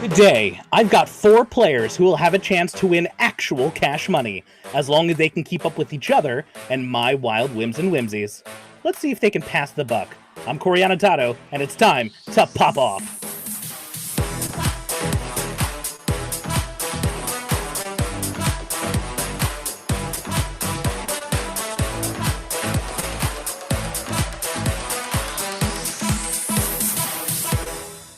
Today, I've got 4 players who will have a chance to win actual cash money, as long as they can keep up with each other and my wild whims and whimsies. Let's see if they can pass the buck. I'm RoboPotato, and it's time to pop off.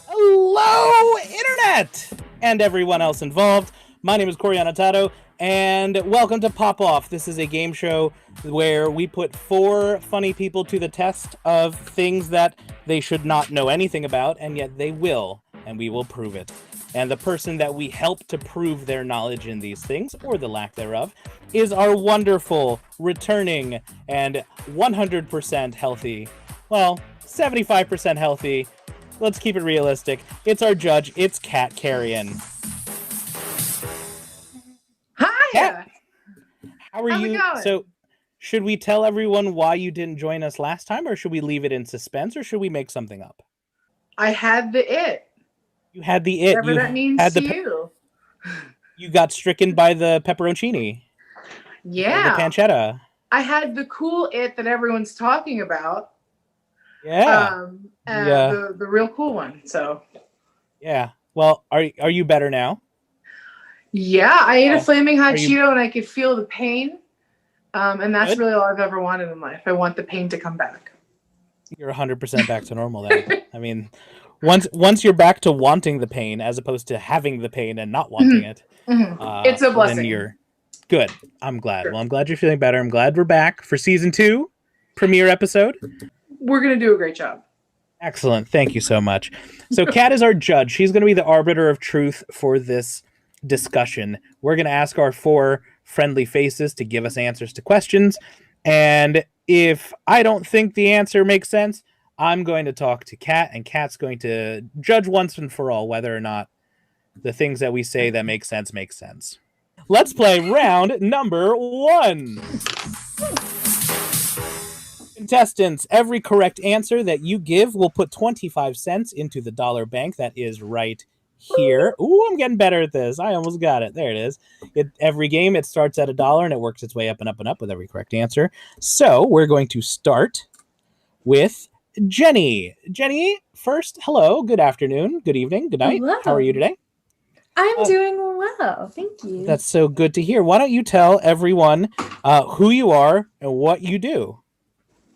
Hello, Internet! And everyone else involved. My name is RoboPotato, and welcome to Pop Off. This is a game show where we put 4 funny people to the test of things that they should not know anything about, and yet they will, and we will prove it. And the person that we help to prove their knowledge in these things, or the lack thereof, is our wonderful, returning, and 100% healthy, well, 75% healthy, let's keep it realistic, it's our judge, it's Kat Carrion. Hi! Kat, how are How's you? it going? So, should we tell everyone why you didn't join us last time, or should we leave it in suspense, or should we make something up? I had the it. You had the it. Whatever You that means had to the you. You got stricken by the pepperoncini. Or Yeah. the pancetta. I had the cool it that everyone's talking about. Yeah. The real cool one. So. Yeah. Well, are you better now? Yeah, I ate a flaming hot Are you- Cheeto and I could feel the pain. And that's Good. really all I've ever wanted in life. I want the pain to come back. You're 100% back to normal then. I mean, once you're back to wanting the pain as opposed to having the pain and not wanting it. It's a blessing. Then you're good. I'm glad. Sure. Well, I'm glad you're feeling better. I'm glad we're back for season 2 premiere episode. We're going to do a great job. Excellent. Thank you so much. So Kat is our judge. She's going to be the arbiter of truth for this discussion. We're going to ask our 4 friendly faces to give us answers to questions. And if I don't think the answer makes sense, I'm going to talk to Kat, and Kat's going to judge once and for all whether or not the things that we say that make sense make sense. Let's play round number 1. Contestants, every correct answer that you give will put 25 cents into the dollar bank that is right here. Ooh, I'm getting better at this. I almost got it. There it is. Every game, it starts at $1 and it works its way up and up and up with every correct answer. So we're going to start with Jenni. Jenni, first, hello, good afternoon, good evening, good night. Hello. How are you today? I'm doing well, thank you. That's so good to hear. Why don't you tell everyone who you are and what you do?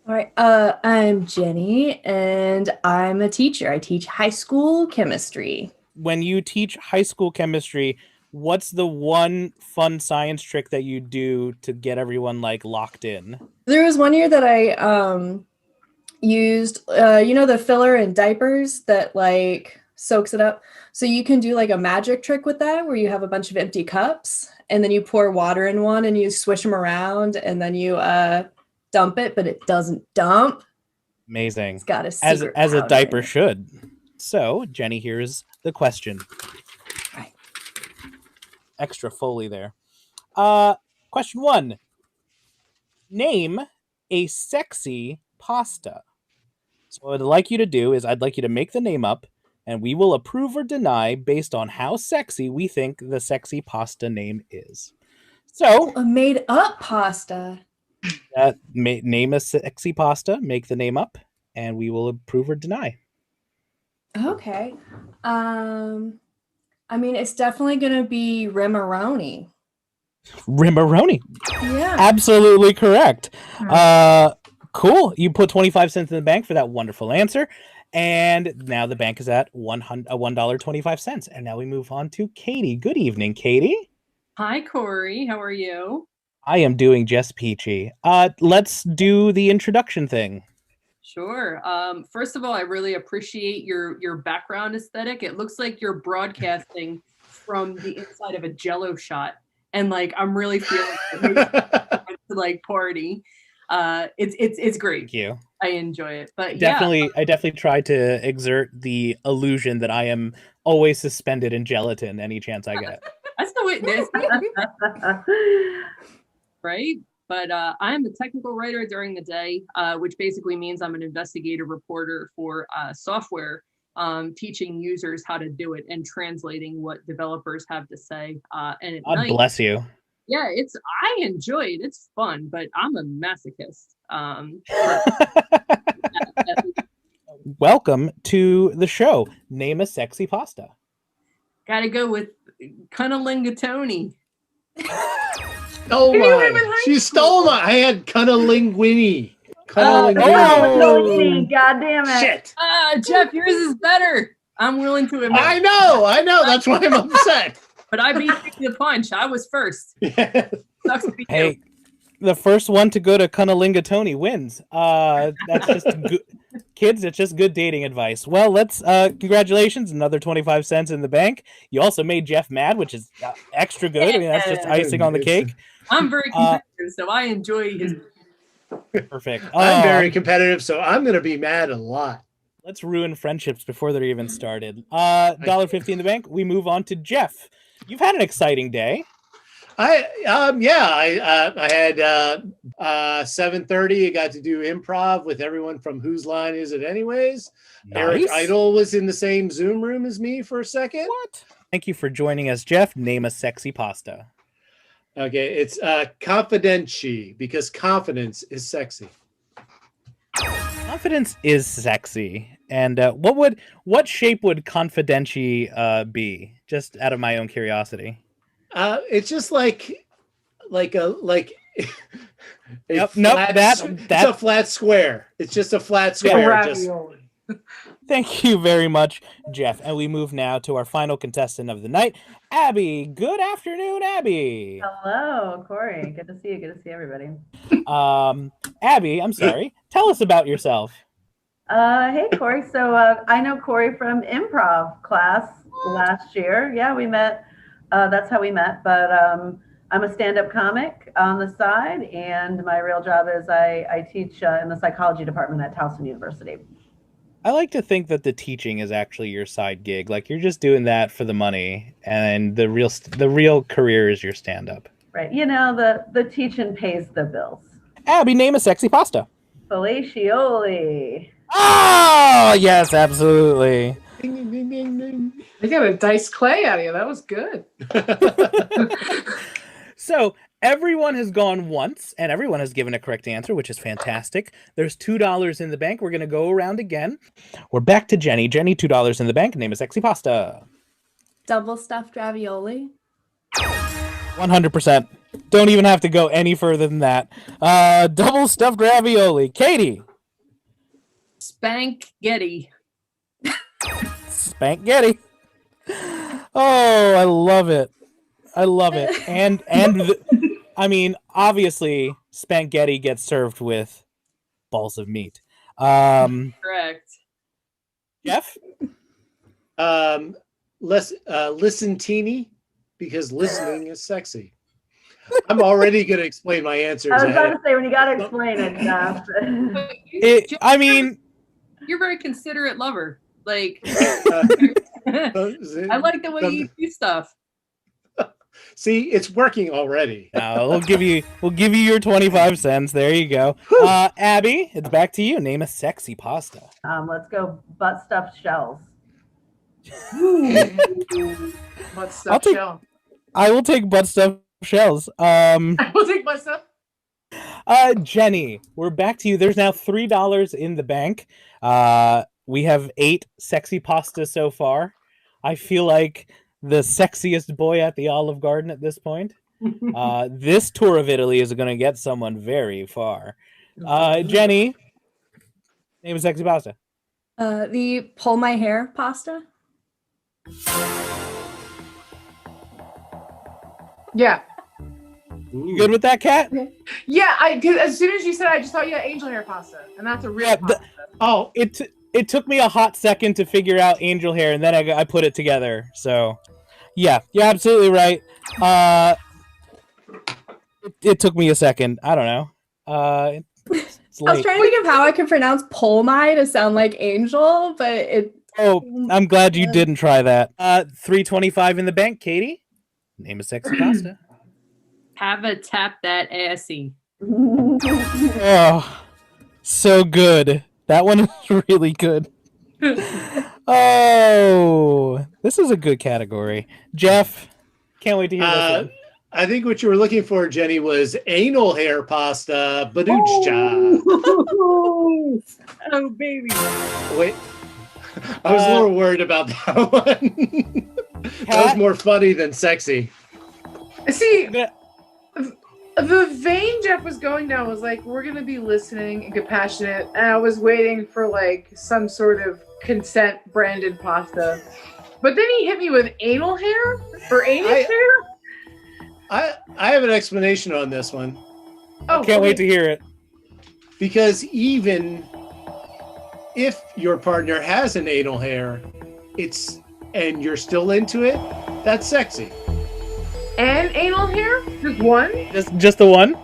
All right, I'm Jenni, and I'm a teacher. I teach high school chemistry. When you teach high school chemistry, what's the one fun science trick that you do to get everyone like locked in? There was one year that I used, the filler in diapers that like soaks it up. So you can do like a magic trick with that where you have a bunch of empty cups and then you pour water in one and you swish them around and then you dump it, but it doesn't dump. Amazing. It's got a secret as a powder diaper in it. should. So, Jenni, here's the question. Right. Extra Foley there. Question 1. Name a sexy pasta. So what I'd like you to do is I'd like you to make the name up, and we will approve or deny based on how sexy we think the sexy pasta name is. So, A made up pasta. name a sexy pasta, make the name up, and we will approve or deny. Okay. It's definitely gonna be Rimaroni. Rimaroni. Yeah. Absolutely correct. Cool. You put 25 cents in the bank for that wonderful answer. And now the bank is at $1.25. And now we move on to Katie. Good evening, Katie. Hi, Corey. How are you? I am doing just peachy. Let's do the introduction thing. Sure. First of all, I really appreciate your background aesthetic. It looks like you're broadcasting from the inside of a Jello shot, and like I'm really feeling to like party. It's great. Thank you. I enjoy it. But I definitely try to exert the illusion that I am always suspended in gelatin any chance I get. That's the way it is. Right? But I'm a technical writer during the day, which basically means I'm an investigative reporter for software teaching users how to do it and translating what developers have to say. And at God night, bless you. yeah, I enjoy it. It's fun, but I'm a masochist. Welcome to the show. Name a sexy pasta. Gotta go with cunnilingatoni. Oh You were in my! high She school. stole my. I had cunnilinguini. Oh, Oh. God damn it. Shit! Jeff, yours is better. I'm willing to admit. I know. That's why I'm upset. But I beat you to the punch. I was first. Yeah. Sucks to be you. Hey, the first one to go to Cunnilingatoni wins. That's just good. Kids, it's just good dating advice. Well, let's congratulations, another 25 cents in the bank. You also made Geoff mad, which is extra good. I mean, that's just icing on the cake. I'm very competitive, so I enjoy his. Perfect. I'm very competitive, so I'm gonna be mad a lot. Let's ruin friendships before they're even started. $1.50 in the bank. We move on to Geoff. You've had an exciting day. I had 7:30. I got to do improv with everyone from Whose Line Is It Anyways? Eric Nice. Idle was in the same Zoom room as me for a second. What? Thank you for joining us, Geoff. Name a sexy pasta. Okay, it's confidential because confidence is sexy. Confidence is sexy. And what shape would confidential be? Just out of my own curiosity. It's just like a Yep, flat, nope, it's a flat square. It's just a flat square. Just, Ravioli. Thank you very much, Geoff. And we move now to our final contestant of the night, Abby. Good afternoon, Abby. Hello, Corey. Good to see you. Good to see everybody. Abby, I'm sorry. Tell us about yourself. Hey, Corey. So I know Corey from improv class last year. Yeah, we met. That's how we met. But I'm a stand-up comic on the side, and my real job is I teach in the psychology department at Towson University. I like to think that the teaching is actually your side gig. Like you're just doing that for the money, and the real career is your stand-up. Right. You know, the teaching pays the bills. Abby, name a sexy pasta. Felicioli. Oh, yes, absolutely. ding, ding, ding, ding, ding. They got a diced clay out of you. That was good. So everyone has gone once, and everyone has given a correct answer, which is fantastic. There's $2 in the bank. We're going to go around again. We're back to Jenny. Jenny, $2 in the bank. Name a sexy pasta. Double stuffed ravioli. 100%. Don't even have to go any further than that. Double stuffed ravioli. Katie. Spank-getty. Spankgetti. Oh, I love it. I love it. And I mean, obviously, Spankgetti gets served with balls of meat. Correct. Geoff? Listen teeny, because listening is sexy. I'm already going to explain my answers. I was about ahead to say, when you got to explain it, Jeff. I mean, You're a very considerate lover. Like, of- I like the way you do stuff. See, it's working already. no, we'll give you your 25 cents. There you go. Abby, it's back to you. Name a sexy pasta. Let's go butt stuffed shells. Butt stuff I'll take- shell. I will take butt stuffed shells. I will take my stuff. Jenny, we're back to you. There's now $3 in the bank. We have 8 sexy pastas so far. I feel like the sexiest boy at the Olive Garden at this point. This tour of Italy is going to get someone very far. Jenny, name a sexy pasta. The pull my hair pasta. Yeah. You good with that, Kat? Yeah, cause as soon as you said it, I just thought you had angel hair pasta. And that's a real Yeah, pasta. Oh, It took me a hot second to figure out angel hair, and then I put it together. So, yeah, you're absolutely right. It took me a second. I don't know. It's I was late. trying to think of how I could pronounce Polmai to sound like angel, but it. Oh, I'm glad you didn't try that. $3.25 in the bank, Katie. Name a sexy pasta. Have a tap that assy. Oh, so good. That one is really good. Oh, this is a good category. Geoff, can't wait to hear this one. I think what you were looking for, Jenny, was anal hair pasta. Badoocha. Oh, baby. Wait. I was a little worried about that one. That was more funny than sexy. See, the vein Geoff was going down was like, we're going to be listening and compassionate. And I was waiting for like some sort of consent branded pasta. But then he hit me with anal hair or anus hair. I have an explanation on this one. Oh, can't wait to hear it. Because even if your partner has an anal hair, and you're still into it, that's sexy. And anal hair? Just one? Just the one?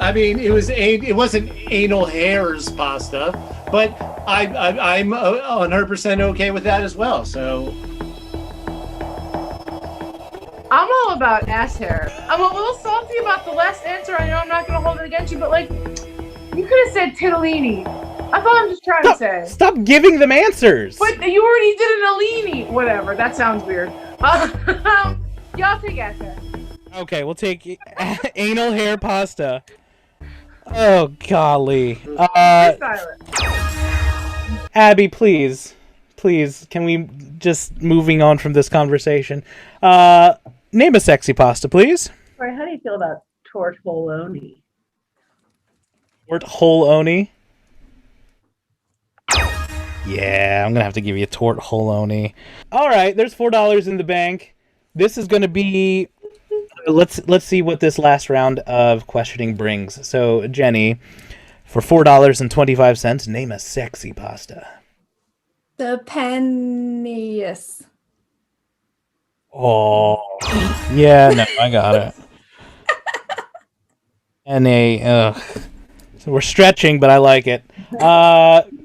I mean, it wasn't anal hairs pasta, but I'm 100% okay with that as well. So I'm all about ass hair. I'm a little salty about the last answer. I know I'm not going to hold it against you, but like, you could have said titellini. That's all I'm just trying to say. Stop giving them answers. But you already did an Alini. Whatever. That sounds weird. Y'all take ass hair. Okay, we'll take anal hair pasta. Oh, golly. Abby, please, can we just moving on from this conversation? Name a sexy pasta, please. Sorry, how do you feel about tortelloni? Tortelloni? Yeah, I'm gonna have to give you a tortelloni. All right, there's $4 in the bank. This is gonna be. Let's see what this last round of questioning brings. So, Jenny, for $4.25, name a sexy pasta. The pennies. Oh, yeah, no, I got it. So we're stretching, but I like it.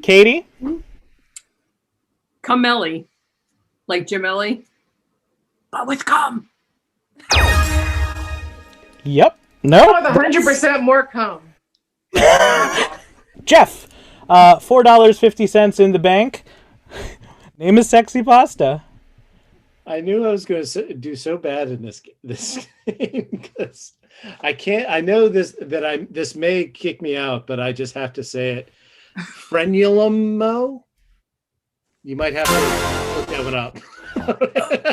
Katie? Camelli. Like Gemelli. But with cum. Yep. No. With 100% more cum. Geoff, $4.50 in the bank. Name a sexy pasta. I knew I was going to do so bad in this game because I can't. I know this may kick me out, but I just have to say it. Frenulum. You might have to look that one up.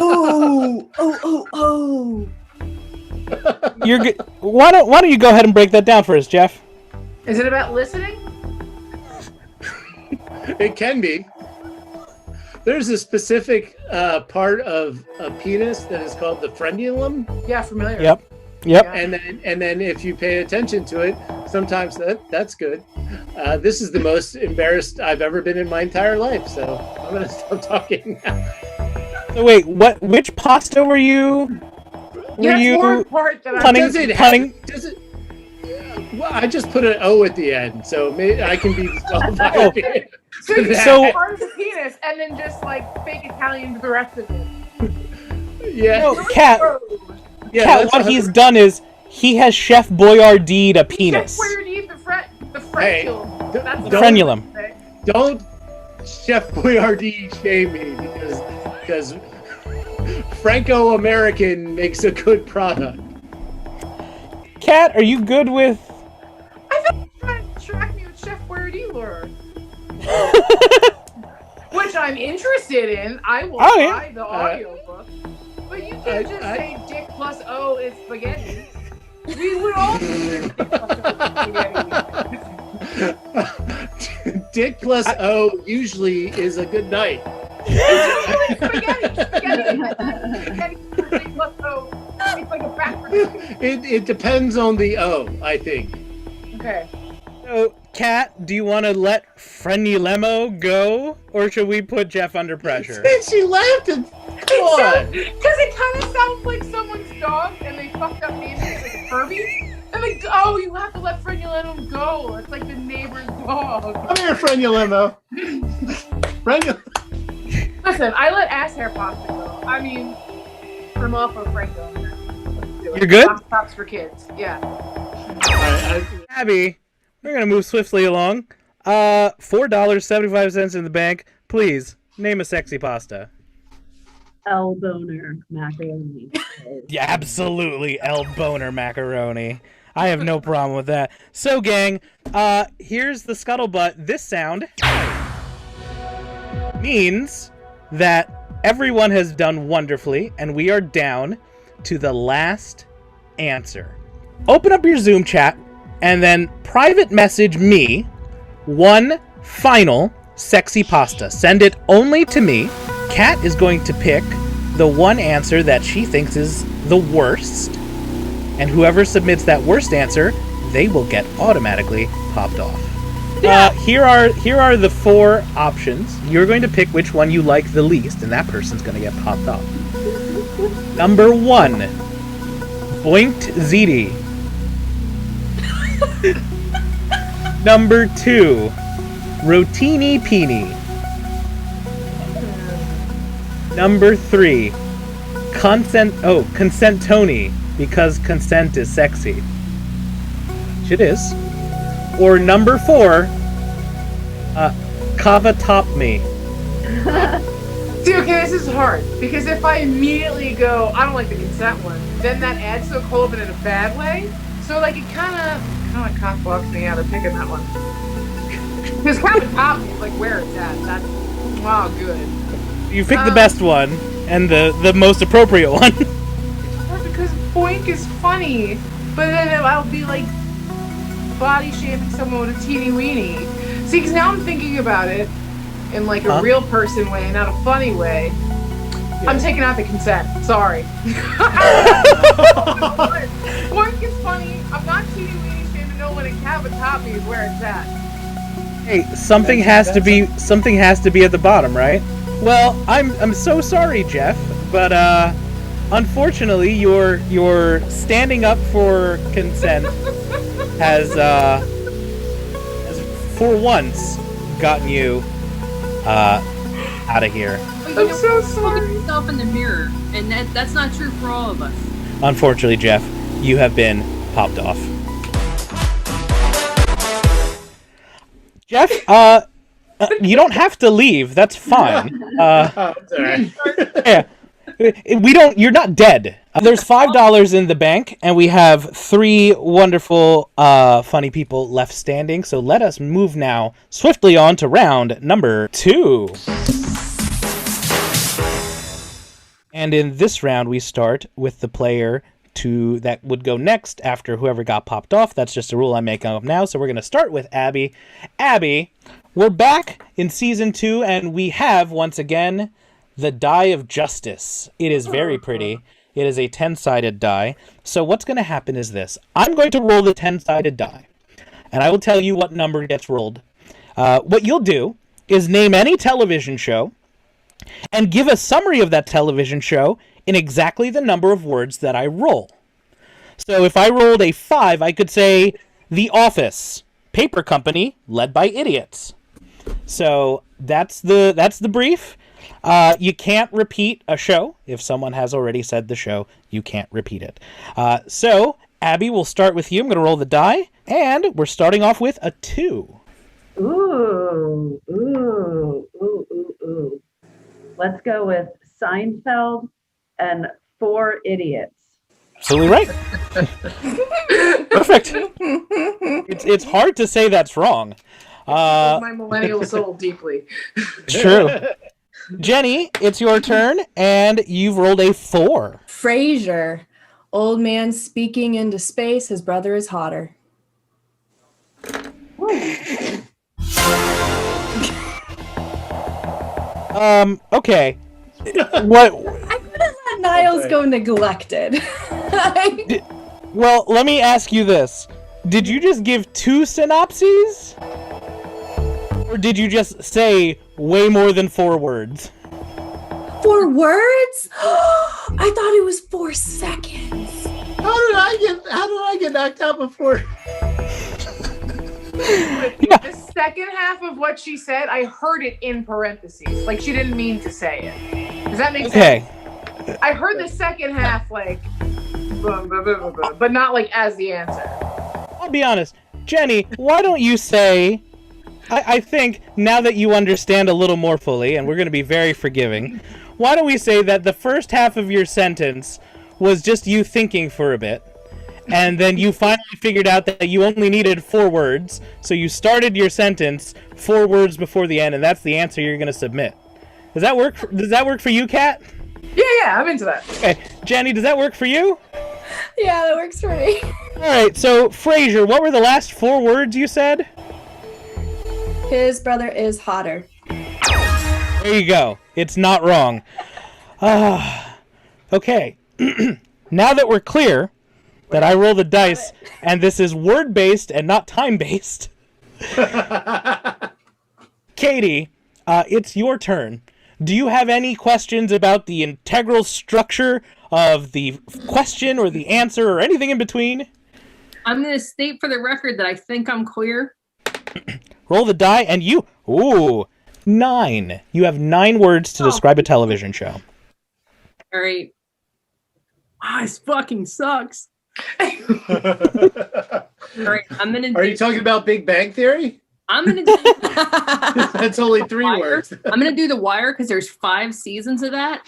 Oh. You're good. Why don't you go ahead and break that down for us, Geoff? Is it about listening? It can be. There's a specific part of a penis that is called the frenulum. Yeah, familiar. Yep. And then if you pay attention to it, sometimes that's good. This is the most embarrassed I've ever been in my entire life, so I'm gonna stop talking now. So wait, which pasta were you? Punning? Well, I just put an O at the end, so maybe I can be disqualified. So you so part of the penis and then just like fake Italian to the rest of it. Yeah. No, Kat, what he's done is he has Chef Boyardee'd a penis. Chef Boyardee, the frenulum. Don't Chef Boyardee shame me because Franco-American makes a good product. Kat, are you good with? I thought you were trying to track me with Chef Boyardee lure. Which I'm interested in. I will buy the audiobook. But you can't just say dick plus O is spaghetti. We would all consider dick plus O spaghetti. Dick plus O usually is a good night. Spaghetti dick plus O. It's like a backwards. It depends on the O, I think. Okay. So, Kat, do you want to let Frenulemo go, or should we put Geoff under pressure? She laughed and Because it kind of sounds like someone's dog, and they fucked up names like a Furby. And like, oh, you have to let Frenulemo go. It's like the neighbor's dog. Come here, Frenulemo. Listen, I let ass hair pasta go. I mean, from off of Franco. You're good? Tops for kids. Yeah. Abby, we're gonna move swiftly along. $4.75 in the bank, please. Name a sexy pasta. El Boner macaroni. Yeah, absolutely, El Boner macaroni. I have no problem with that. So, gang, here's the scuttlebutt. This sound means that everyone has done wonderfully, and we are down to the last answer. Open up your Zoom chat, and then private message me one final sexy pasta. Send it only to me. Kat is going to pick the one answer that she thinks is the worst, and whoever submits that worst answer, they will get automatically popped off. Here are the 4 options. You're going to pick which one you like the least, and that person's going to get popped off. Number 1, Boinked Ziti. Number 2, Rotini Peeny. Number 3, Consent Tony, because consent is sexy. Which it is. Or number 4, Kava Top Me. See, okay, this is hard, because if I immediately go, I don't like the consent one, then that adds to a cold, but in a bad way. So, like, it kind of cock-blocks me out of picking that one. Because Kava Top Me is like where it's at. That's, wow, good. You pick the best one, and the most appropriate one. Because Boink is funny, but then I'll be like body shaming someone with a teeny weeny. See, because now I'm thinking about it in like a real person way, not a funny way. Yeah. I'm taking out the consent. Sorry. Boink is funny. I'm not teeny weeny shaming no one, and Kava Top Me is where it's at. Hey, something has to be at the bottom, right? Well, I'm so sorry, Geoff, but unfortunately, your standing up for consent has for once gotten you out of here. I'm so sorry. Look at yourself in the mirror, and that's not true for all of us. Unfortunately, Geoff, you have been popped off. Geoff, you don't have to leave. That's fine. Yeah, you're not dead. There's $5 in the bank, and we have 3 wonderful, funny people left standing. So let us move now swiftly on to round number 2. And in this round, we start with the player that would go next after whoever got popped off. That's just a rule I'm making up now. So we're going to start with Abby. Abby, we're back in season 2, and we have, once again, the Die of Justice. It is very pretty. It is a 10-sided die. So what's going to happen is this. I'm going to roll the 10-sided die, and I will tell you what number gets rolled. What you'll do is name any television show and give a summary of that television show in exactly the number of words that I roll. So if I rolled a 5, I could say, The Office, paper company led by idiots. So that's the brief. You can't repeat a show. If someone has already said the show, you can't repeat it. So, Abby, we'll start with you. I'm going to roll the die, and we're starting off with a 2. Ooh. Let's go with Seinfeld and 4 idiots. Absolutely right. Perfect. It's hard to say that's wrong. My millennial soul deeply. True. Jenny, it's your turn, and you've rolled a 4. Frasier. Old man speaking into space. His brother is hotter. Okay. What? I couldn't let Niles go neglected. Well, let me ask you this. Did you just give 2 synopses? Or did you just say way more than 4 words? 4 words? I thought it was 4 seconds. How did I get knocked out before? Yeah. The second half of what she said, I heard it in parentheses. Like she didn't mean to say it. Does that make sense? I heard the second half like, but not like as the answer. I'll be honest. Jenny, why don't you say I think now that you understand a little more fully, and we're going to be very forgiving, why don't we say that the first half of your sentence was just you thinking for a bit, and then you finally figured out that you only needed 4 words, so you started your sentence 4 words before the end, and that's the answer you're going to submit. Does that work for you, Kat? Yeah, I'm into that. Okay. Jenny, does that work for you? Yeah, that works for me. All right, so Frasier, what were the last 4 words you said? His brother is hotter. There you go. It's not wrong. Okay. Now that we're clear that I roll the dice and this is word-based and not time-based, Katie, it's your turn. Do you have any questions about the integral structure of the question or the answer or anything in between? I'm going to state for the record that I think I'm clear. Roll the die, and you... Ooh, 9. You have 9 words to describe a television show. All right. Ah, this fucking sucks. All right, I'm going to... Are you talking about Big Bang Theory? I'm going to do... That's only 3 words. I'm going to do The Wire because there's 5 seasons of that.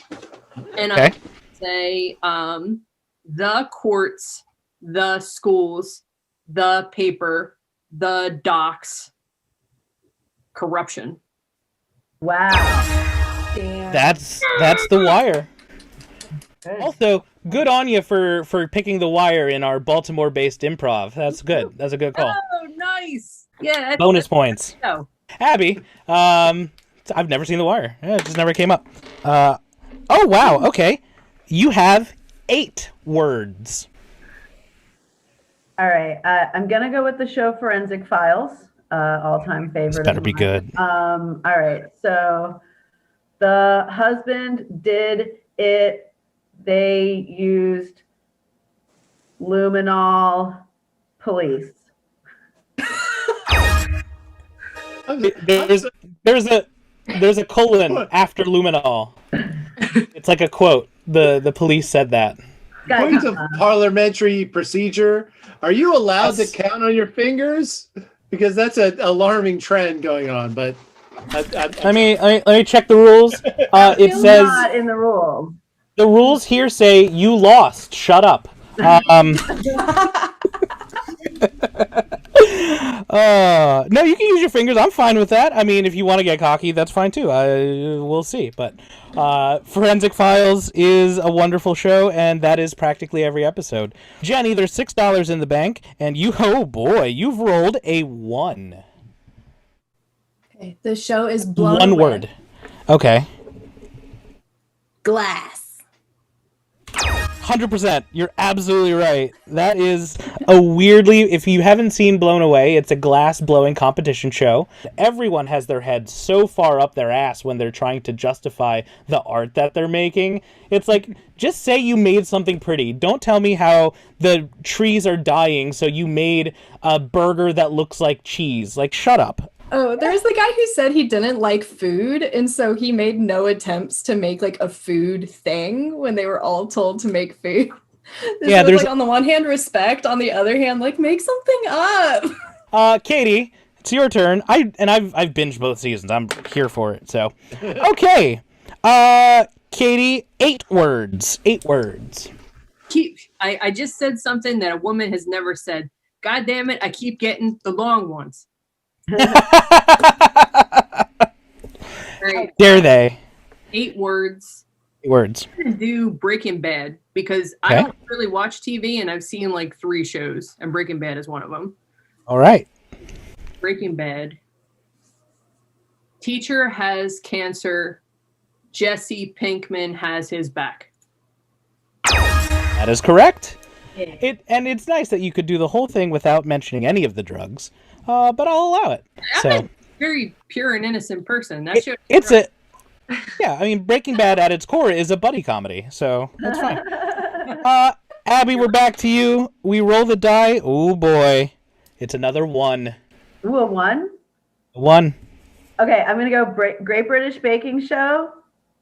And Okay. I'm going to say the courts, the schools, the paper, the docks, corruption. Wow. Damn. That's The Wire. Also, good on you for picking The Wire in our Baltimore-based improv. That's good. That's a good call. Oh, nice. Yeah. Bonus points. Oh. Abby, I've never seen The Wire. It just never came up. Oh, wow. Okay. You have 8 words. All right. I'm going to go with the show Forensic Files, all-time favorite. This better be good. All right. So the husband did it. They used luminol police. There's a colon after luminol. It's like a quote. The police said that. Point of parliamentary procedure. Are you allowed to count on your fingers? Because that's an alarming trend going on. But let me check the rules. It Still says not in the rules. the rules here say you lost. Shut up. No, you can use your fingers. I'm fine with that. I mean, if you want to get cocky, that's fine too. We'll see. But Forensic Files is a wonderful show, and that is practically every episode. Jenny, there's $6 in the bank, and oh boy, you've rolled a 1. Okay, the show is blown 1 away. word. Okay. Glass. 100%. You're absolutely right. That is a weirdly, if you haven't seen Blown Away, it's a glass blowing competition show. Everyone has their head so far up their ass when they're trying to justify the art that they're making. It's like, just say you made something pretty. Don't tell me how the trees are dying, so you made a burger that looks like cheese. Like, shut up. Oh, there's the guy who said he didn't like food, and so he made no attempts to make like a food thing when they were all told to make food. Yeah, so there's like on the one hand respect, on the other hand like make something up. Katie, it's your turn. I've binged both seasons. I'm here for it. So, okay. Katie, 8 words. 8 words. I just said something that a woman has never said. God damn it! I keep getting the long ones. Right. Dare they? 8 words. 8 words. I'm gonna do Breaking Bad because Okay. I don't really watch TV and I've seen like 3 shows and Breaking Bad is one of them. All right. Breaking Bad. Teacher has cancer. Jesse Pinkman has his back. That is correct. Yeah. It's nice that you could do the whole thing without mentioning any of the drugs. But I'll allow it. I'm a very pure and innocent person. That's I mean, Breaking Bad at its core is a buddy comedy, so that's fine. Abby, we're back to you. We roll the die. Oh boy, it's another 1. Ooh, a 1? 1. Okay, I'm going to go Great British Baking Show,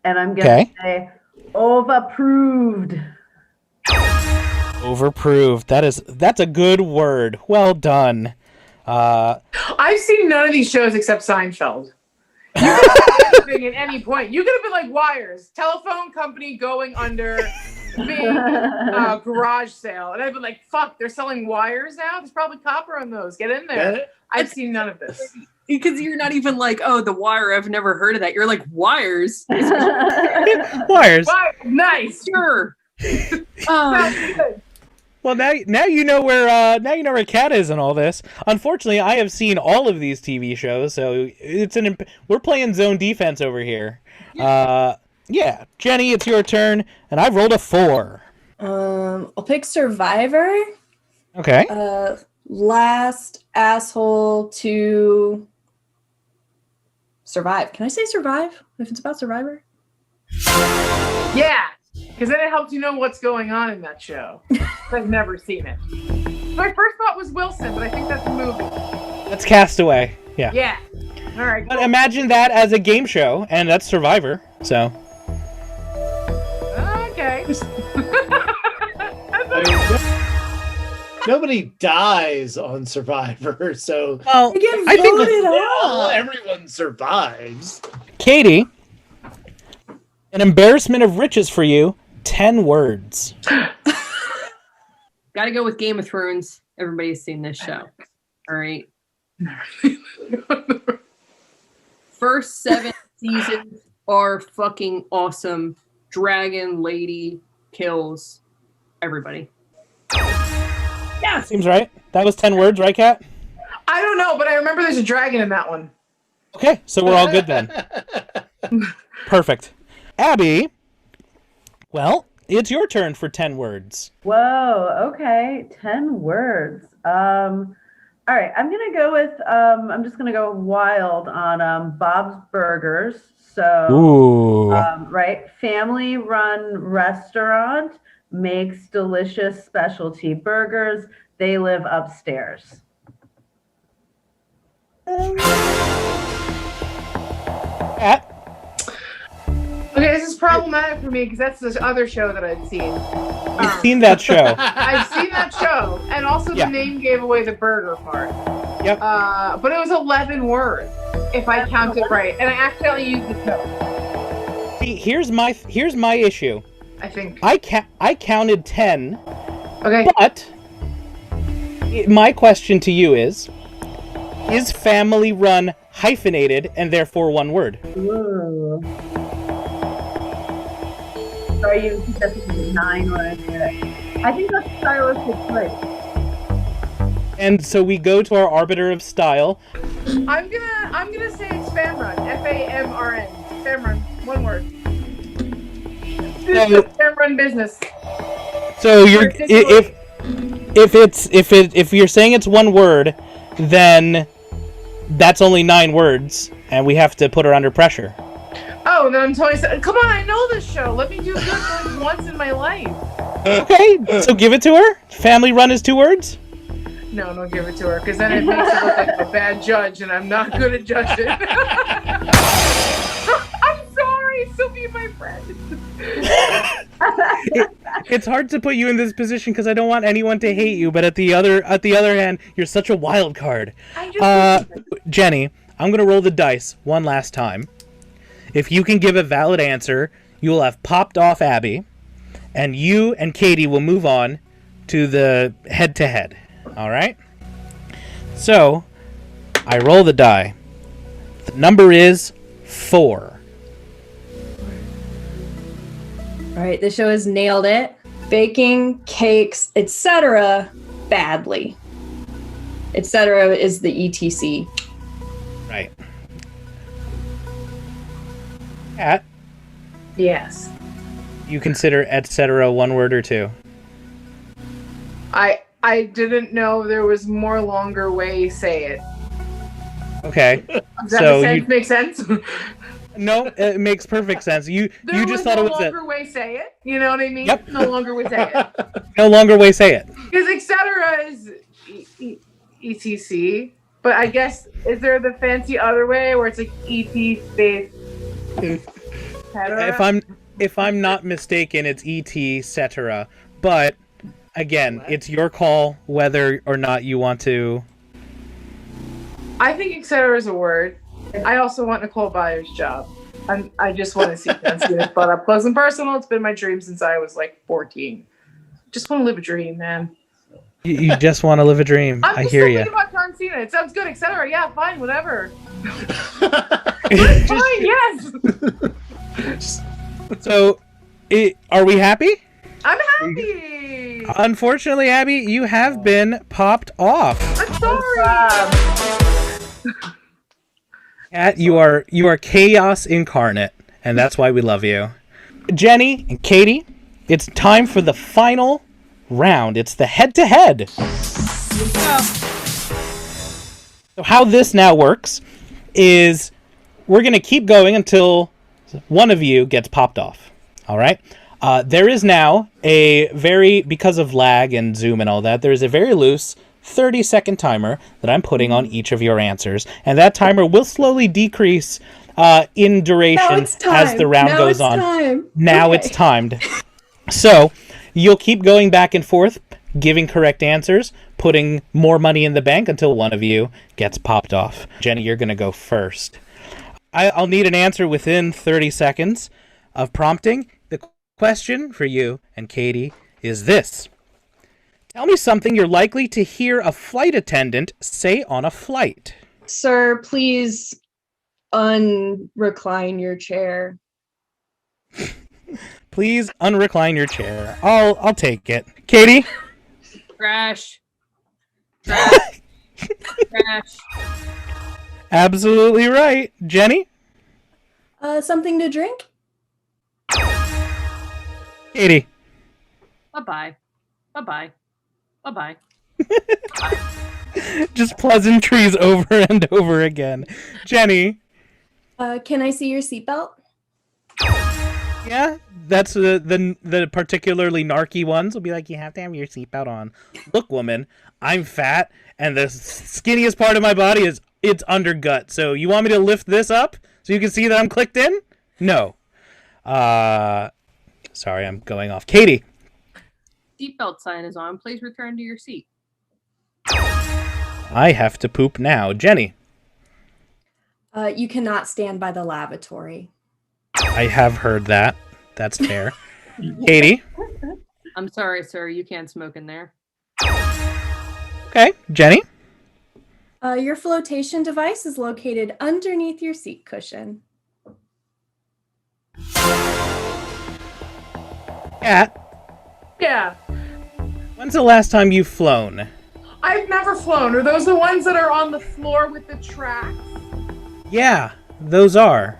and I'm going to say overproved. Overproved. That's a good word. Well done. I've seen none of these shows except Seinfeld. You could have been anything at any point. You could have been like Wires, telephone company going under, big garage sale, and I'd been like, "Fuck, they're selling wires now. There's probably copper on those. Get in there." I've seen none of this. Because you're not even like, oh, The Wire. I've never heard of that. You're like, Wires. Wires. Nice. Sure. Well, now you know where Kat is in all this. Unfortunately, I have seen all of these TV shows, so we're playing zone defense over here. Yeah, Jenny, it's your turn, and I've rolled a 4. I'll pick Survivor. Okay. Last asshole to survive. Can I say survive if it's about Survivor? Yeah, because then it helps you know what's going on in that show. I've never seen it. My first thought was Wilson, but I think that's a movie. That's Castaway. Yeah. Yeah. All right. But imagine that as a game show, and that's Survivor. So. Okay. Nobody dies on Survivor, so Well, I think everyone survives. Katie, an embarrassment of riches for you. 10 words. Gotta go with Game of Thrones. Everybody's seen this show. All right. First 7 seasons are fucking awesome. Dragon lady kills everybody. Yeah, seems right. That was 10 words, right, Kat? I don't know, but I remember there's a dragon in that one. Okay, so we're all good then. Perfect. Abby, well, it's your turn for 10 words. Whoa, okay. 10 words. All right, I'm gonna go with I'm just gonna go wild on Bob's Burgers. So Ooh. Right, family run restaurant, makes delicious specialty burgers. They live upstairs. Kat? Okay, this is problematic for me because that's this other show that I'd seen. You've seen that show. I've seen that show, and also the name gave away the burger part. Yep. But it was 11 words, if I counted right, and I accidentally used the show. See, here's my issue. I think. I counted 10. Okay. But my question to you is family run hyphenated and therefore one word? Ooh. So are you suggesting 9 words? I think that's stylistic choice. And so we go to our arbiter of style. I'm gonna say it's Famrun. Famrn. Famrun. One word. Famrun business. So you're if you're saying it's one word, then that's only 9 words, and we have to put her under pressure. Oh, then I'm totally. Come on, I know this show. Let me do good for like once in my life. Okay, so give it to her. Family run is 2 words. No, don't give it to her, because then it makes it look like a bad judge, and I'm not good at judging. I'm sorry, still be my friend. It's hard to put you in this position because I don't want anyone to hate you, but at the other hand, you're such a wild card. Jenny, I'm gonna roll the dice one last time. If you can give a valid answer, you will have popped off Abby, and you and Katie will move on to the head-to-head. All right? So, I roll the die. The number is 4. All right, the show has nailed it. Baking, cakes, etc. badly. Etc. is the ETC. Right. Kat, Yes. you consider etc. one word or 2? I didn't know there was more longer way say it. Okay. Does that make sense? No, it makes perfect sense. You just thought it was no longer way say it. You know what I mean? Yep. No longer way say it. No longer way say it. Because etc. is ETC. But I guess, is there the fancy other way where it's like ET space? If I'm not mistaken, it's ET cetera. But again, it's your call whether or not you want to I think etc. is a word. I also want Nicole Byers' job. I just want to see this but up close and personal. It's been my dream since I was like 14. Just want to live a dream, man. You just want to live a dream. I hear you. I'm just thinking about John Cena. It sounds good, etc. Yeah, fine, whatever. Fine, yes. So, are we happy? I'm happy. Unfortunately, Abby, you have been popped off. I'm sorry. Kat, you are chaos incarnate, and that's why we love you. Jenny and Katie, it's time for the final round. It's the head-to-head. So how this now works is we're going to keep going until one of you gets popped off. All right? There is now because of lag and Zoom and all that, there is a very loose 30-second timer that I'm putting on each of your answers. And that timer will slowly decrease in duration as the round goes on. Now it's timed. So you'll keep going back and forth, giving correct answers, putting more money in the bank until one of you gets popped off. Jenny, you're going to go first. I'll need an answer within 30 seconds of prompting. The question for you and Katie is this. Tell me something you're likely to hear a flight attendant say on a flight. Sir, please unrecline your chair. Please unrecline your chair. I'll take it. Katie? Trash. Trash. Trash. Absolutely right. Jenny? Something to drink? Katie? Bye-bye. Bye-bye. Bye-bye. Just pleasantries over and over again. Jenny? Can I see your seatbelt? Yeah, that's the particularly narky ones will be like, you have to have your seatbelt on. Look, woman, I'm fat, and the skinniest part of my body is its undergut. So you want me to lift this up so you can see that I'm clicked in? No. Sorry, I'm going off. Katie. Seatbelt sign is on. Please return to your seat. I have to poop now. Jenny. You cannot stand by the lavatory. I have heard that. That's fair. Katie. I'm sorry, sir. You can't smoke in there. Okay. Jenny. Your flotation device is located underneath your seat cushion. Kat. Yeah. When's the last time you've flown? I've never flown. Are those the ones that are on the floor with the tracks? Yeah, those are.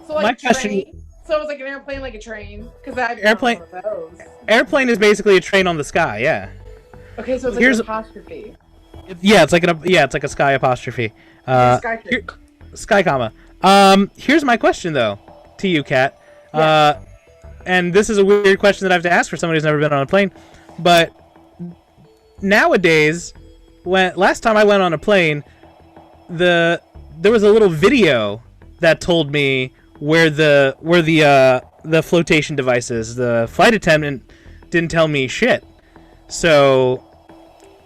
So like My a question- train? So it's like an airplane, like a train? Because I've Airplane- never heard of those. Airplane is basically a train on the sky, yeah. Okay, so it's like Here's- an apostrophe. Yeah, it's like a sky apostrophe. Sky Here- Sky comma. Here's my question though to you, Kat. Yeah. And this is a weird question that I have to ask for somebody who's never been on a plane, but nowadays, last time I went on a plane, there was a little video that told me where the flotation device is. The flight attendant didn't tell me shit. So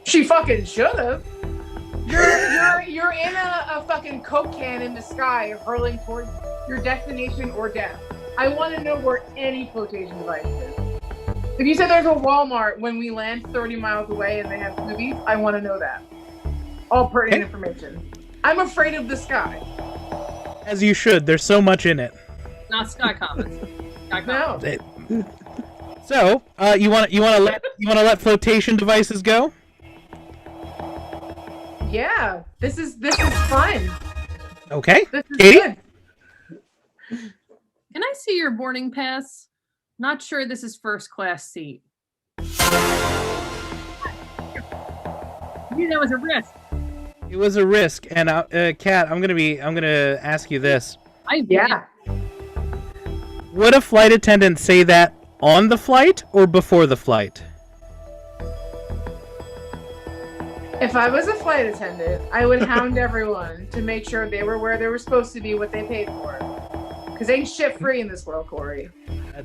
She fucking should have. You're in a fucking Coke can in the sky hurling towards your destination or death. I want to know where any flotation device is. If you said there's a Walmart when we land 30 miles away and they have movies, I want to know that. All pertinent information. I'm afraid of the sky. as you should. There's so much in it. Not Sky Commons. Sky No. Commons. So, you want to let flotation devices go? Yeah. This is fun. Okay. This is Katie? good. Can I see your boarding pass? Not sure this is first class seat. Maybe that was a risk. It was a risk, and Kat, I'm gonna ask you this: Yeah. would a flight attendant say that on the flight or before the flight? If I was a flight attendant, I would hound everyone to make sure they were where they were supposed to be, what they paid for. Because ain't shit free in this world, Corey.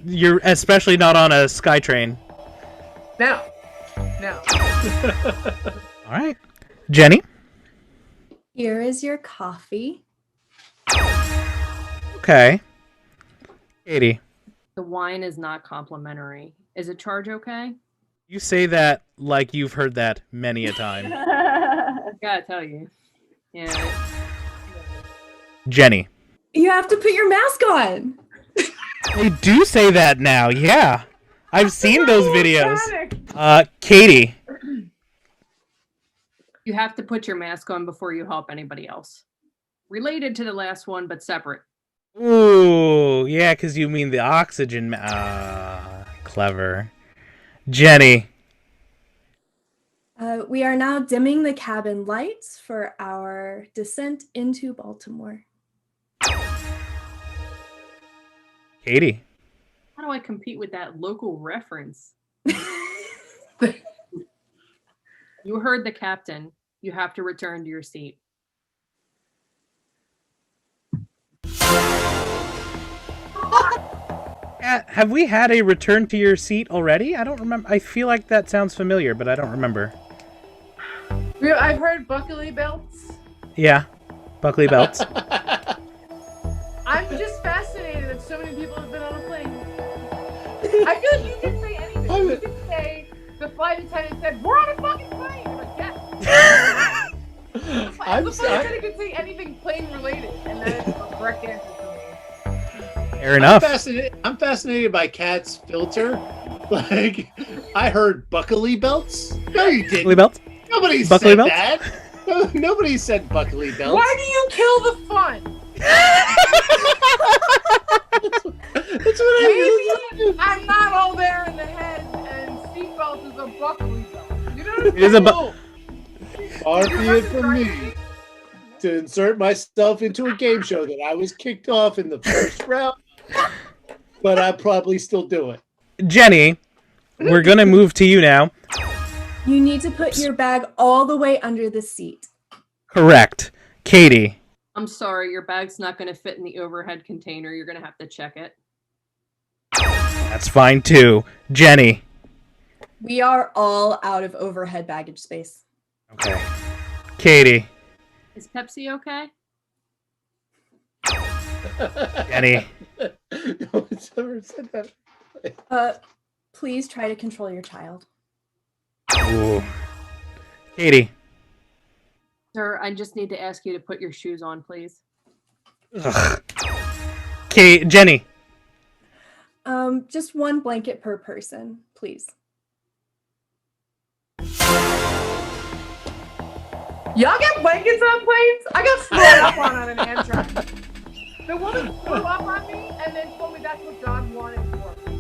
You're especially not on a SkyTrain. No. All right, Jenny. Here is your coffee. Okay. Katie, The wine is not complimentary. Is a charge okay? you say that like you've heard that many a time. Gotta tell you. Yeah. Jenny. You have to put your mask on. They do say that now, yeah. I've seen those videos. Katie. You have to put your mask on before you help anybody else. Related to the last one, but separate. Ooh, yeah, because you mean the oxygen. Clever. Jenny. We are now dimming the cabin lights for our descent into Baltimore. Katie. How do I compete with that local reference? You heard the captain. You have to return to your seat. Have we had a return to your seat already? I don't remember. I feel like that sounds familiar, but I don't remember. I've heard buckly belts. Yeah. Buckley belts. I'm just fascinated that so many people have been on a plane. I feel like you can say anything. You can say the flight attendant said, "We're on a fucking plane." I'm like, yes. The flight attendant could say anything plane related, and that is the correct answer for me. Fair enough. I'm fascinated by Kat's filter. Like, I heard buckly belts. No, you didn't. Buckley belts? Nobody Buckley said belts? that. Nobody said buckly belts. Why do you kill the fun? That's what Maybe I'm not all there in the head, and seatbelt is a buckley belt. You know what I'm It is a Far be it from me to insert myself into a game show that I was kicked off in the first round, but I probably still do it. Jenny, we're going to move to you now. You need to put your bag all the way under the seat. Correct. Katie. I'm sorry, your bag's not going to fit in the overhead container. You're going to have to check it. That's fine too. Jenny. We are all out of overhead baggage space. Okay. Katie. Is Pepsi okay? Jenny. No one's ever said that. Please try to control your child. Ooh. Katie. Sir, I just need to ask you to put your shoes on, please. Ugh. Jenny. Just one blanket per person, please. Y'all get blankets on planes? I got thrown up on an Amtrak. The woman threw up on me and then told me that's what God wanted for me.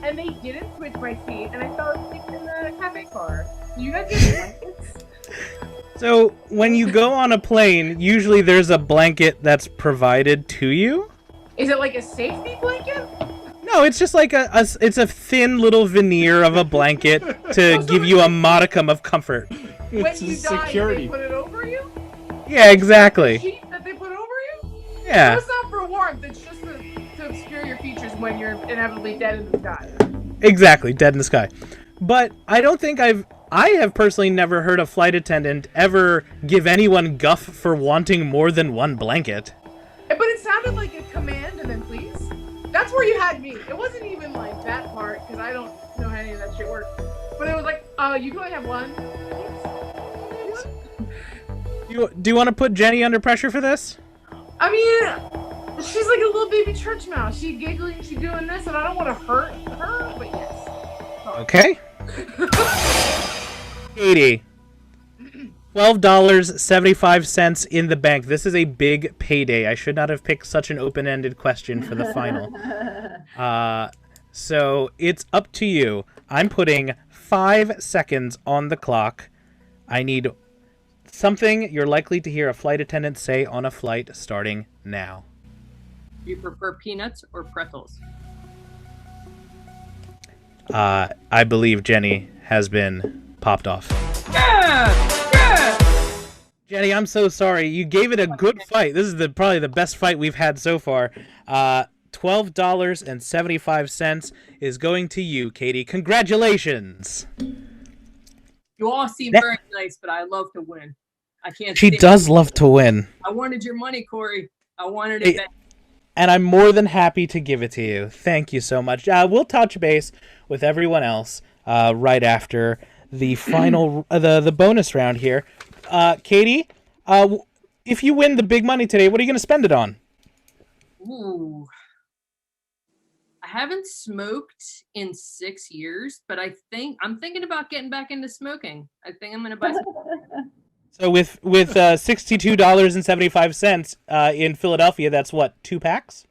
And they didn't switch my seat, and I fell asleep in the cafe car. Do you guys get blankets? So, when you go on a plane, usually there's a blanket that's provided to you? Is it like a safety blanket? No, it's just like it's a thin little veneer of a blanket to give you a modicum of comfort. When It's you a die, security. they put it over you? Yeah, exactly. Sheet that they put over you? Yeah. So it's not for warmth, it's just to obscure your features when you're inevitably dead in the sky. Exactly, dead in the sky. But I don't think I have personally never heard a flight attendant ever give anyone guff for wanting more than one blanket. But it sounded like a command and then please. That's where you had me. It wasn't even like that part, because I don't know how any of that shit works. But it was like, you can only have one. Do you want to put Jenny under pressure for this? I mean, she's like a little baby church mouse. She giggling, she doing this, and I don't want to hurt her, but yes. Okay. Katie. $12.75 in the bank. This is a big payday. I should not have picked such an open-ended question for the final. So it's up to you. I'm putting 5 seconds on the clock. I need something you're likely to hear a flight attendant say on a flight starting now. Do you prefer peanuts or pretzels? I believe Jenny has been popped off. Jenny, I'm so sorry. You gave it a good fight. This is probably the best fight we've had so far. $12.75 is going to you, Katie. Congratulations. You all seem very nice, but I love to win. I can't. She does love to win. I wanted your money, Corey. I wanted it back. And I'm more than happy to give it to you. Thank you so much. We'll touch base with everyone else right after the final, the bonus round here. Katie, if you win the big money today, what are you going to spend it on? Ooh. I haven't smoked in 6 years, but I'm thinking about getting back into smoking. I think I'm going to buy some. So with $62.75 in Philadelphia, that's what, 2 packs?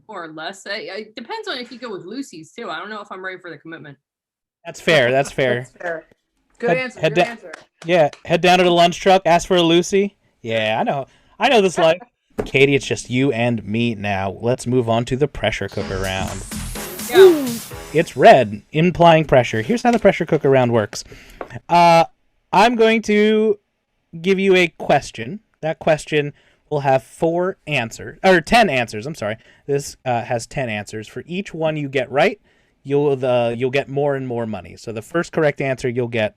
More or less. It depends on if you go with Lucy's too. I don't know if I'm ready for the commitment. That's fair. That's fair. That's fair. Good answer. Good answer. Yeah, head down to the lunch truck, ask for a Lucy. Yeah, I know this life. Katie, it's just you and me now. Let's move on to the pressure cooker round. Yeah. It's red, implying pressure. Here's how the pressure cooker round works. I'm going to give you a question. That question will have 10 answers. I'm sorry. This has 10 answers. For each one you get right, you'll get more and more money. So the first correct answer, you'll get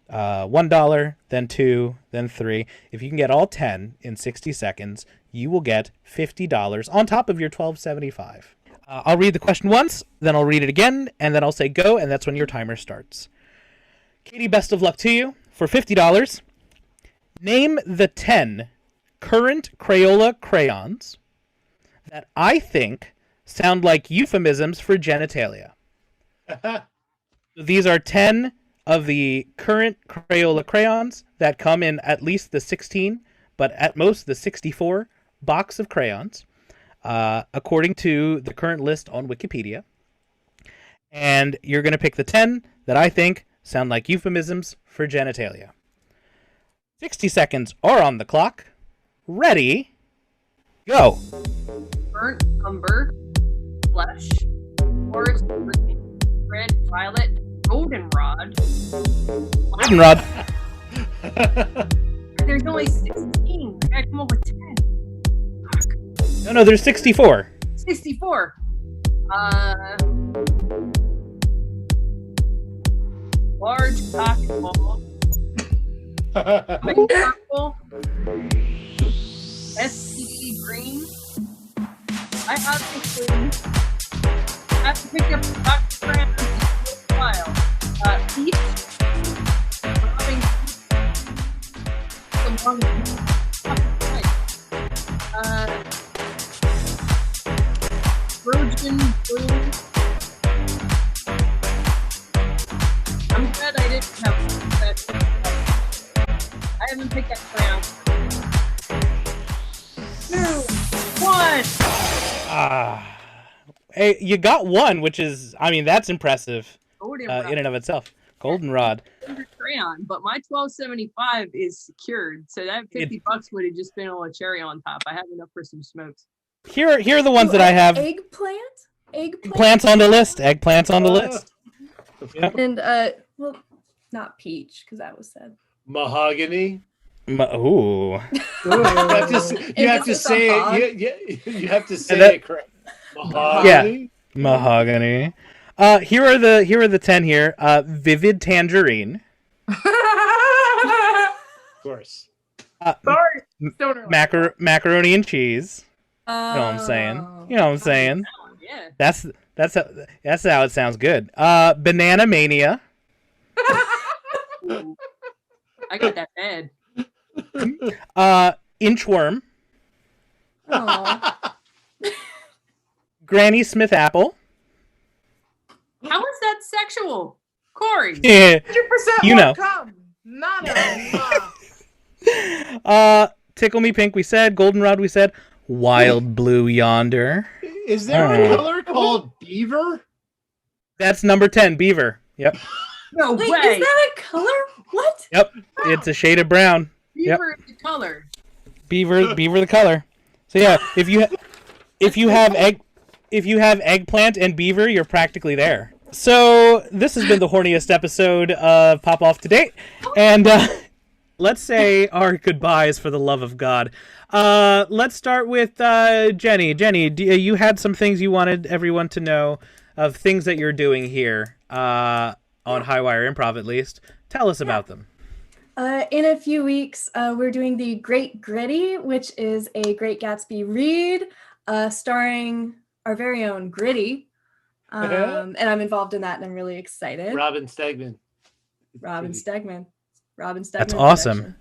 $1, then $2, then $3. If you can get all 10 in 60 seconds, you will get $50 on top of your $12.75. I'll read the question once, then I'll read it again, and then I'll say go, and that's when your timer starts. Katie, best of luck to you. For $50, name the 10 current Crayola crayons that I think sound like euphemisms for genitalia. These are 10 of the current Crayola crayons that come in at least the 16, but at most the 64 box of crayons, according to the current list on Wikipedia. And you're going to pick the 10 that I think sound like euphemisms for genitalia. 60 seconds are on the clock. Ready, go. Burnt umber, flesh, forest green, red, violet, goldenrod. Goldenrod. There's only 16. I gotta come up with 10. Fuck. No, there's 64. 64. Large cock ball. Purple. SPD green. I have to pick up the Dr. Francis file. Peach. Robbing. Virgin blue. I'm glad I didn't have that. I haven't picked that crayon. 2, 1. Hey, you got one, which is, that's impressive in Goldenrod. and of itself. Goldenrod. Crayon, but my $12.75 is secured, so that $50 would have just been a little cherry on top. I have enough for some smokes. Here are the ones that I have. Eggplant? Plants on the list. Eggplants on the list. Yeah. And, well, not peach, because that was said. Mahogany. Ooh. You have to say it. You have to say it correct. Mahogany. Yeah. Mahogany. Here are the 10 here. Vivid tangerine. Of course. Sorry. Macaroni and cheese. You know what I'm saying? Yeah. That's how it sounds good. Banana mania. I got that bad. Inchworm. Aww. Granny Smith apple. How is that sexual? Corey. Yeah. 100% come. Not a Tickle Me Pink we said. Goldenrod we said. Wild Blue Yonder. Is there a color called beaver? That's number 10, beaver. Yep. No Wait, way. is that a color? What? Yep. It's a shade of brown. Beaver is the color. Beaver the color. So yeah, if you have eggplant and beaver, you're practically there. So this has been the horniest episode of Pop Off to date, and let's say our goodbyes for the love of God. Let's start with Jenni. Jenni, you had some things you wanted everyone to know of things that you're doing here on Highwire Improv, at least. Tell us about them. In a few weeks, we're doing The Great Gritty, which is a Great Gatsby read starring our very own Gritty. And I'm involved in that, and I'm really excited. Robin Stegman. That's awesome.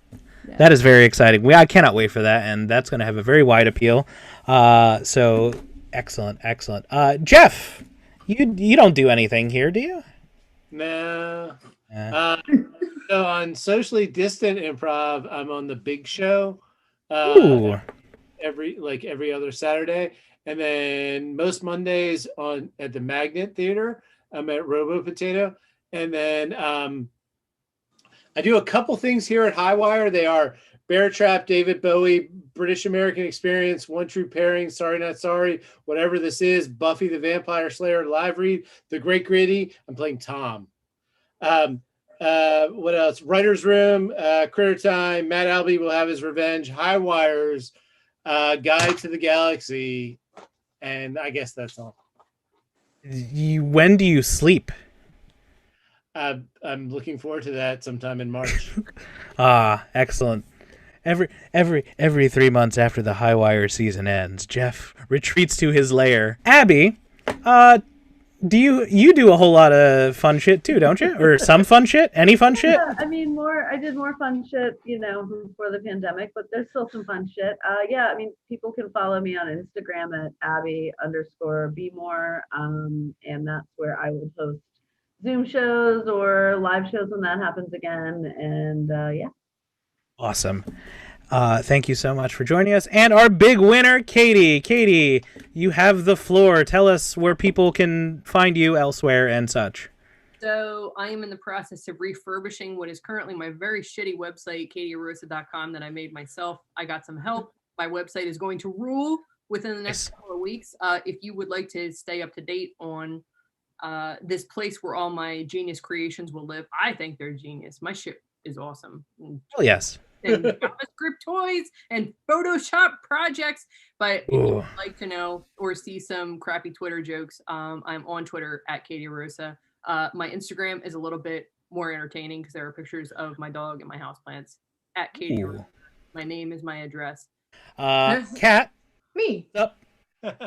Yeah. That is very exciting. I cannot wait for that, and that's going to have a very wide appeal. So excellent. Geoff, you don't do anything here, do you? No. So on Socially Distant Improv, I'm on the Big Show. Every other Saturday, and then most Mondays at the Magnet Theater. I'm at RoboPotato, and then I do a couple things here at Highwire. They are Bear Trap, David Bowie, British American Experience, One True Pairing, Sorry Not Sorry, whatever this is, Buffy the Vampire Slayer live read, The Great Gritty. I'm playing Tom. What else? Writer's Room, Critter Time, Matt Albie will have his revenge, Highwires, Guide to the Galaxy, and I guess that's all. When do you sleep? I'm looking forward to that sometime in March. Excellent. Every 3 months after the Highwire season ends, Geoff retreats to his lair. Abby, do you do a whole lot of fun shit too, don't you? Or some fun shit? Any fun shit? Yeah, I mean, I did more fun shit, before the pandemic, but there's still some fun shit. People can follow me on Instagram at Abby_BeMore, and that's where I will post Zoom shows or live shows when that happens again. And yeah. Awesome. Thank you so much for joining us. And our big winner, Katie. Katie, you have the floor. Tell us where people can find you elsewhere and such. So I am in the process of refurbishing what is currently my very shitty website, katiearrosa.com, that I made myself. I got some help. My website is going to rule within the next couple of weeks. If you would like to stay up to date on this place where all my genius creations will live, I think they're genius. My shit is awesome. Oh, yes. And JavaScript toys and Photoshop projects. But if you'd like to know or see some crappy Twitter jokes, I'm on Twitter at Katie Arrosa. My Instagram is a little bit more entertaining because there are pictures of my dog and my houseplants at Katie Arrosa. My name is my address. Kat? Me.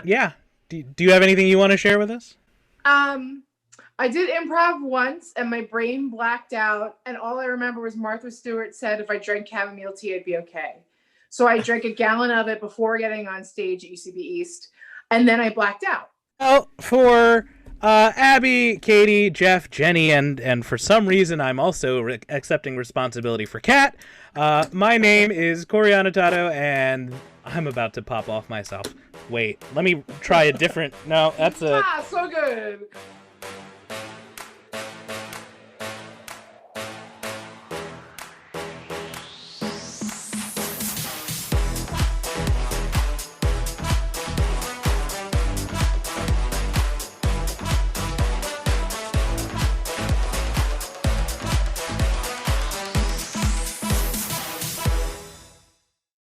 Yeah. Do you have anything you want to share with us? I did improv once and my brain blacked out, and all I remember was Martha Stewart said if I drank chamomile tea, I'd be okay. So I drank a gallon of it before getting on stage at UCB East, and then I blacked out. Well, for Abby, Katie, Geoff, Jenny, and for some reason I'm also accepting responsibility for Kat. My name is Corianatato, and I'm about to pop off myself. Wait, let me try a different... No, that's a... So good!